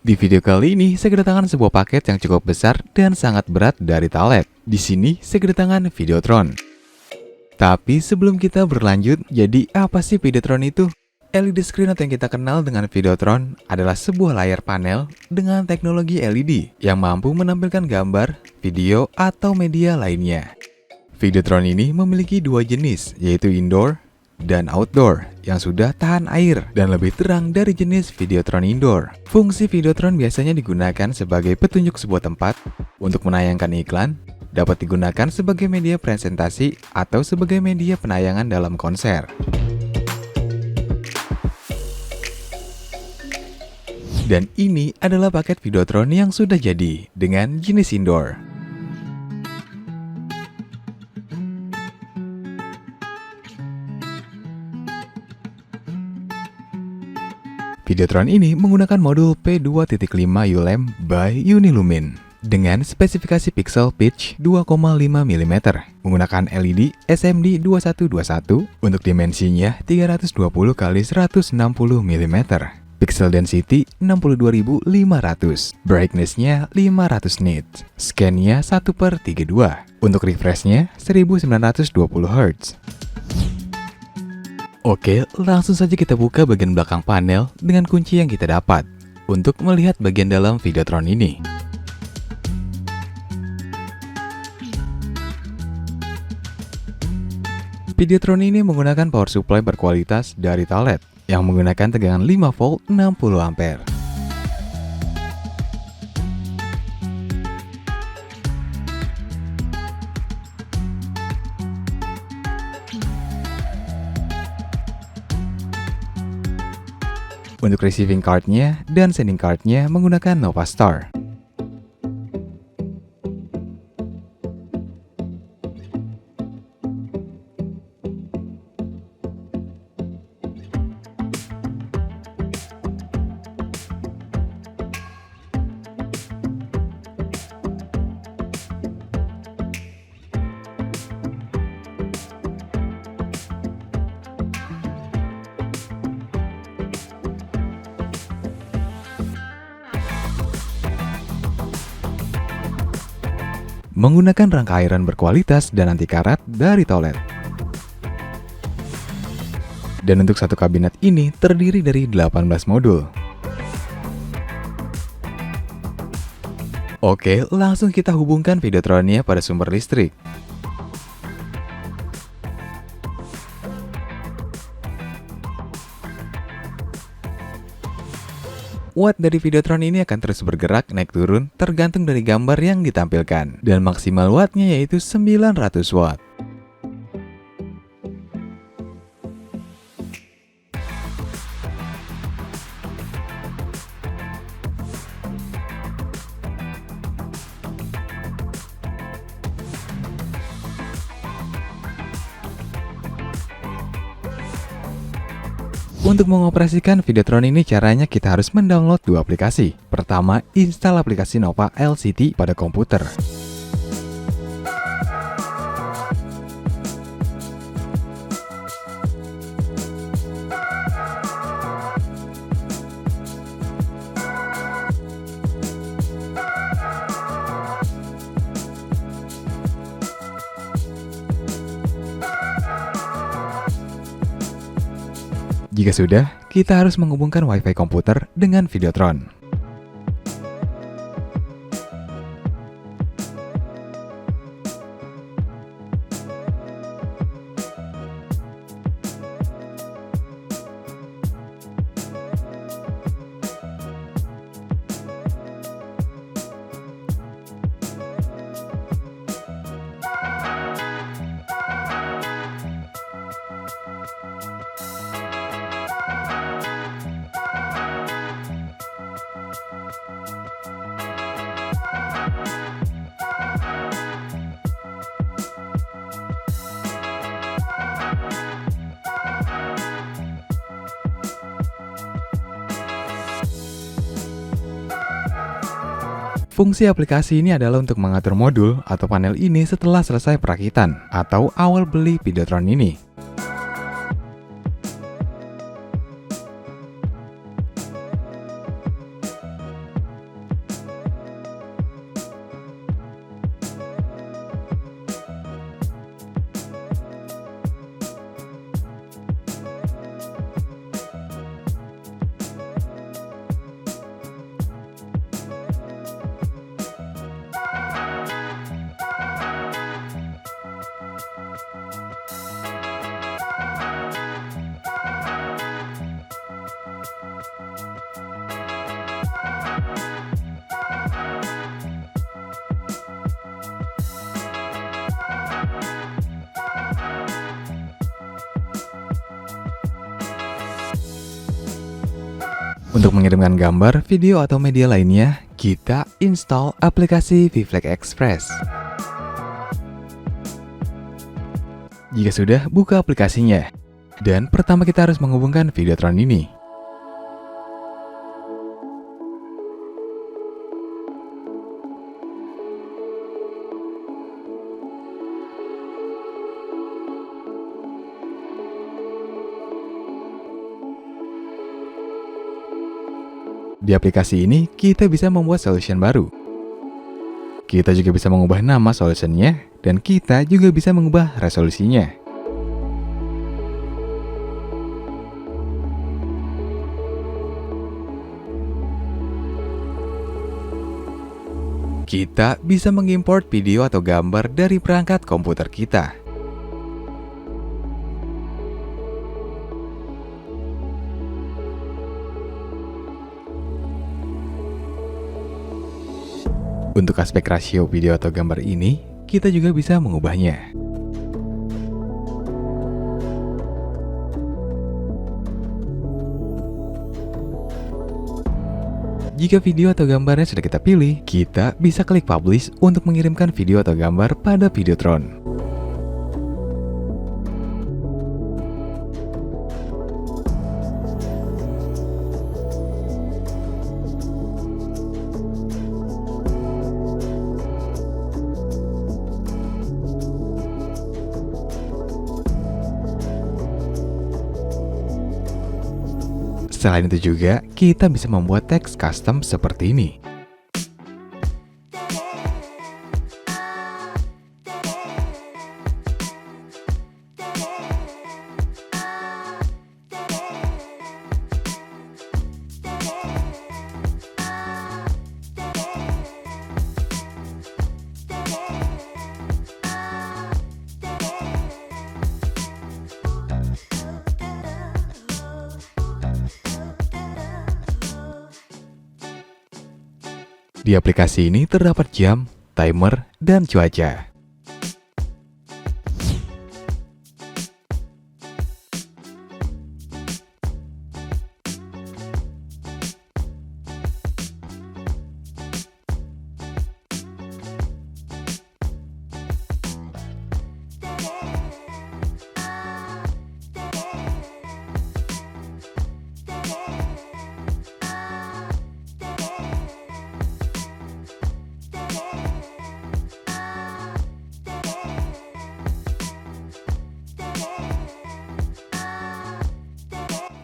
Di video kali ini, saya kedatangan sebuah paket yang cukup besar dan sangat berat dari Thalet. Di sini, saya kedatangan Videotron. Tapi sebelum kita berlanjut, jadi apa sih Videotron itu? LED screen atau yang kita kenal dengan Videotron adalah sebuah layar panel dengan teknologi LED yang mampu menampilkan gambar, video, atau media lainnya. Videotron ini memiliki dua jenis, yaitu indoor dan outdoor yang sudah tahan air dan lebih terang dari jenis Videotron indoor. Fungsi Videotron biasanya digunakan sebagai petunjuk sebuah tempat untuk menayangkan iklan, dapat digunakan sebagai media presentasi atau sebagai media penayangan dalam konser. Dan ini adalah paket Videotron yang sudah jadi dengan jenis indoor. Videotron ini menggunakan modul P2.5 ULEM by Unilumin dengan spesifikasi pixel pitch 2,5 mm menggunakan LED SMD 2121 untuk dimensinya 320 x 160 mm, pixel density 62500, brightness-nya 500 nits, scan-nya 1/32, untuk refresh-nya 1920 Hz. Oke, langsung saja kita buka bagian belakang panel dengan kunci yang kita dapat untuk melihat bagian dalam Videotron ini. Videotron ini menggunakan power supply berkualitas dari Thalet yang menggunakan tegangan 5 volt 60 ampere. Untuk receiving card-nya dan sending card-nya menggunakan Novastar. Menggunakan rangka iron berkualitas dan anti karat dari Thalet. Dan untuk satu kabinet ini terdiri dari 18 modul. Oke, langsung kita hubungkan Videotron-nya pada sumber listrik. Watt dari Videotron ini akan terus bergerak naik turun tergantung dari gambar yang ditampilkan, dan maksimal wattnya yaitu 900 watt. Untuk mengoperasikan Videotron ini caranya kita harus mendownload dua aplikasi. Pertama, install aplikasi Nova LCT pada komputer. Jika sudah, kita harus menghubungkan WiFi komputer dengan Videotron. Fungsi aplikasi ini adalah untuk mengatur modul atau panel ini setelah selesai perakitan atau awal beli Videotron ini. Untuk mengirimkan gambar, video, atau media lainnya, kita install aplikasi VFlex Express. Jika sudah, buka aplikasinya. Dan pertama kita harus menghubungkan Videotron ini. Di aplikasi ini, kita bisa membuat solution baru. Kita juga bisa mengubah nama solutionnya, dan kita juga bisa mengubah resolusinya. Kita bisa mengimport video atau gambar dari perangkat komputer kita. Untuk aspek rasio video atau gambar ini, kita juga bisa mengubahnya. Jika video atau gambarnya sudah kita pilih, kita bisa klik publish untuk mengirimkan video atau gambar pada Videotron. Selain itu juga, kita bisa membuat teks custom seperti ini. Di aplikasi ini terdapat jam, timer, dan cuaca.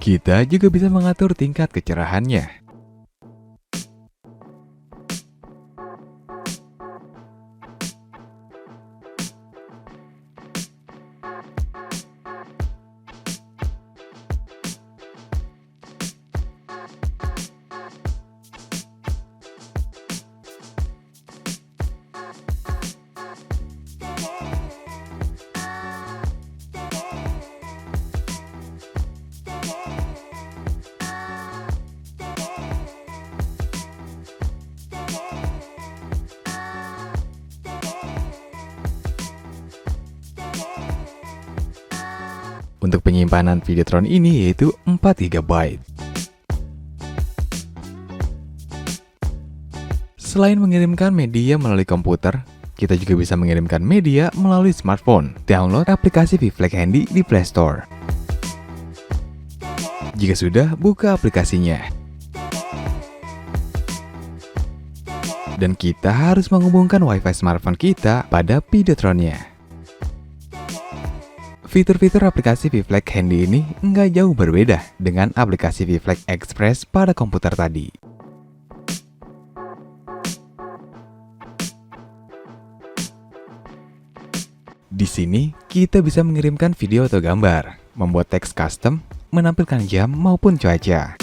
Kita juga bisa mengatur tingkat kecerahannya. Untuk penyimpanan Videotron ini yaitu 4 GB. Selain mengirimkan media melalui komputer, kita juga bisa mengirimkan media melalui smartphone. Download aplikasi VFlex Handy di Play Store. Jika sudah, buka aplikasinya. Dan kita harus menghubungkan WiFi smartphone kita pada Videotron-nya. Fitur-fitur aplikasi VFlex Handy ini nggak jauh berbeda dengan aplikasi VFlex Express pada komputer tadi. Di sini, kita bisa mengirimkan video atau gambar, membuat teks custom, menampilkan jam maupun cuaca.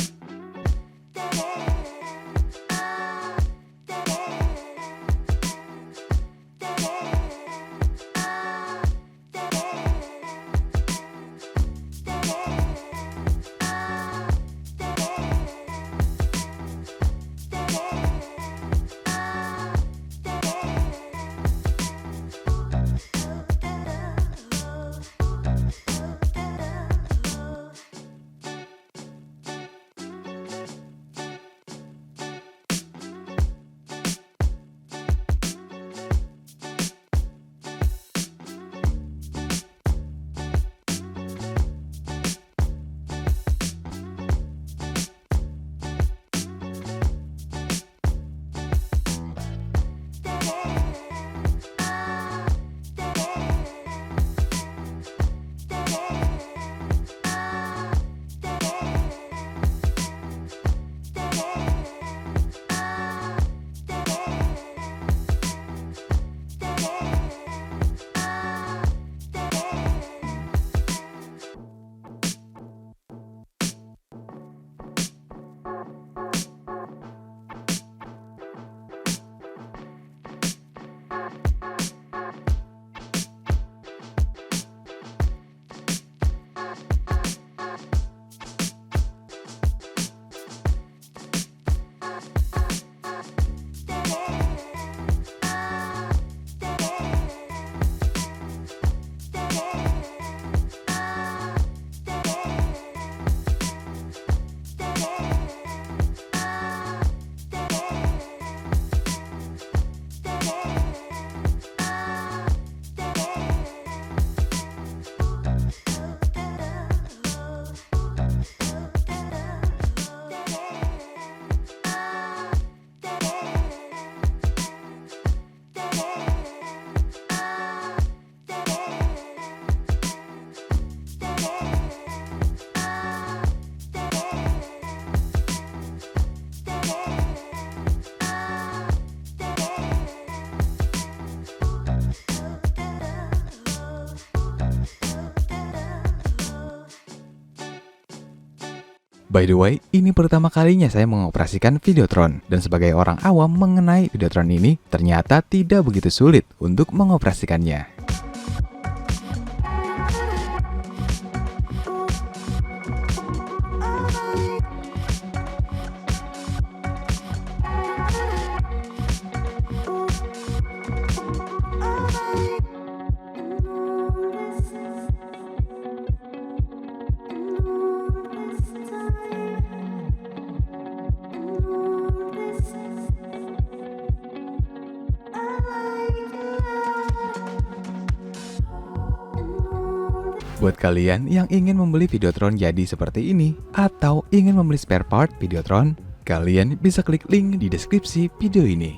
By the way, ini pertama kalinya saya mengoperasikan Videotron, dan sebagai orang awam mengenai Videotron ini, ternyata tidak begitu sulit untuk mengoperasikannya. Buat kalian yang ingin membeli Videotron jadi seperti ini, atau ingin membeli spare part Videotron, kalian bisa klik link di deskripsi video ini.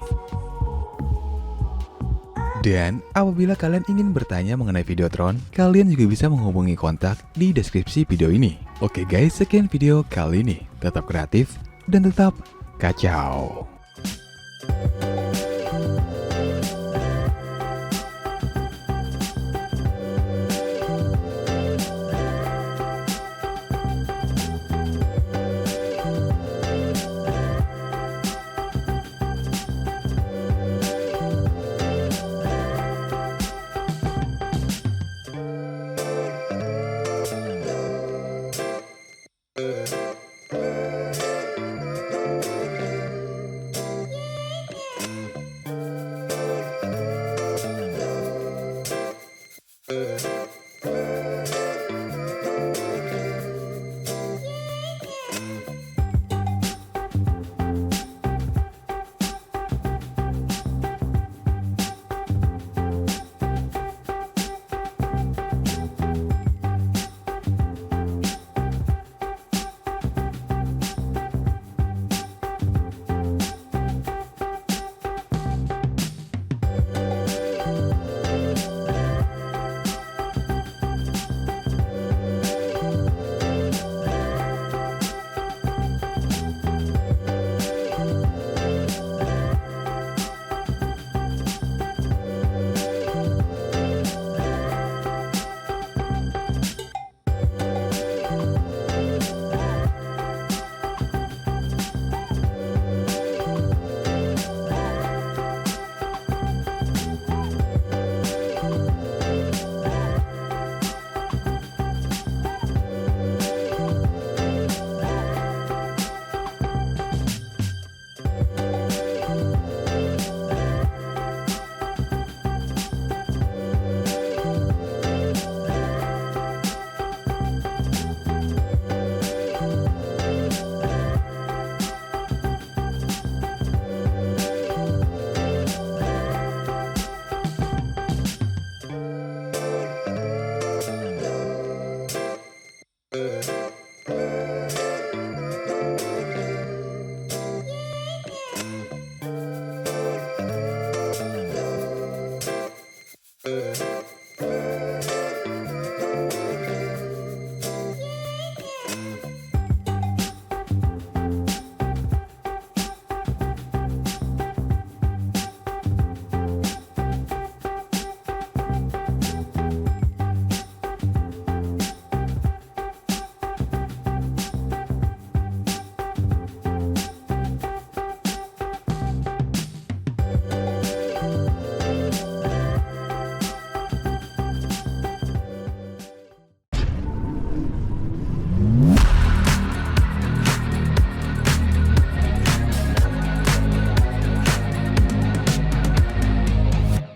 Dan apabila kalian ingin bertanya mengenai Videotron, kalian juga bisa menghubungi kontak di deskripsi video ini. Oke guys, sekian video kali ini. Tetap kreatif dan tetap kacau.